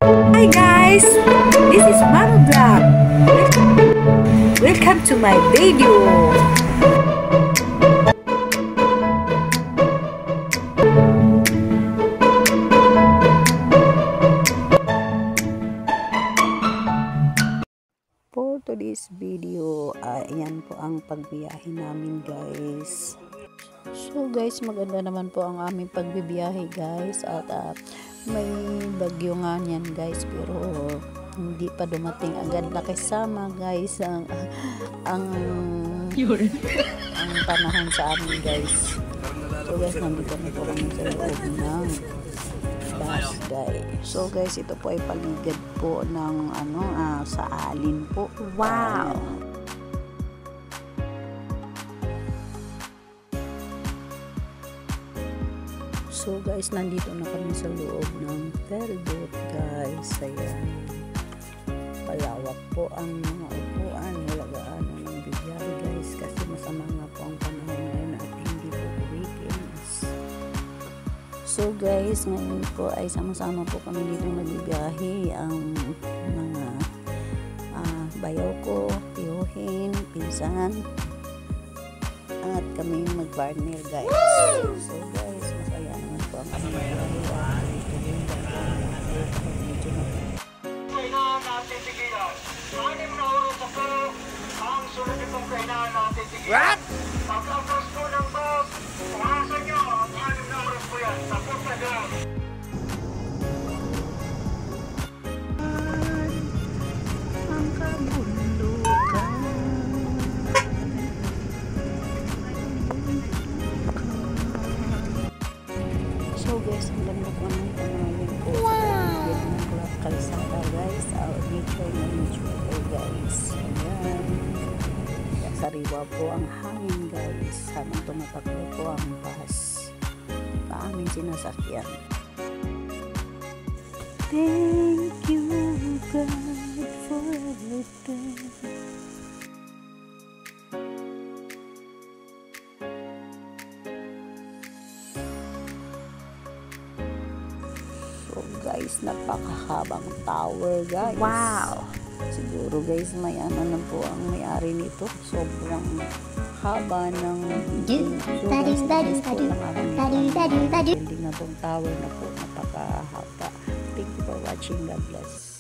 Hi guys, this is Mama Vlog. Welcome to my video. For today's video, ayan po ang pagbiyahe namin guys. So guys, maganda naman po ang aming pagbibiyahe guys, at may bagyo nga niyan guys, pero hindi pa dumating agad na kasama guys ang panahon sa amin guys. So guys, nandito na po kami sa loob ng bus guys. So guys, ito po ay paligid po ng sa alin po. Wow! So guys, nandito na kami sa loob ng ferryboat guys. Ayan. Palawak po ang mga upuan. Wala gaano ng bibiyahe guys, kasi masama nga po ang panahon ngayon at hindi po weekends. So guys, ngayon po ay sama-sama po kami dito nagbibiyahe. Ang mga bayaw ko, tiyuhin, pinsan, at kami mag-partner guys. So guys, masaya naman po ang aming biyahe. Kailangan natin tigilan. 6 na oras ako ang sunod itong kailangan natin tigilan. What? Pagkapos po ng bus, pumasan nyo at 6 na oras po yan. Tapos na doon. Ang kabundukan. So guys, ang ganda po ng pangalan po sa paligid ng kalsada guys. Nature na nature po guys. Ayan. Sariwa po ang hangin guys habang tumatakbo po ang bus na aming sinasakyan. Thank you God for everything. So guys, napakahabang tower guys. Wow! Siguro guys, may na po ang may-ari nito. Sobrang haba ng building na tong tower na po, napakahaba. Thank you for watching. God bless.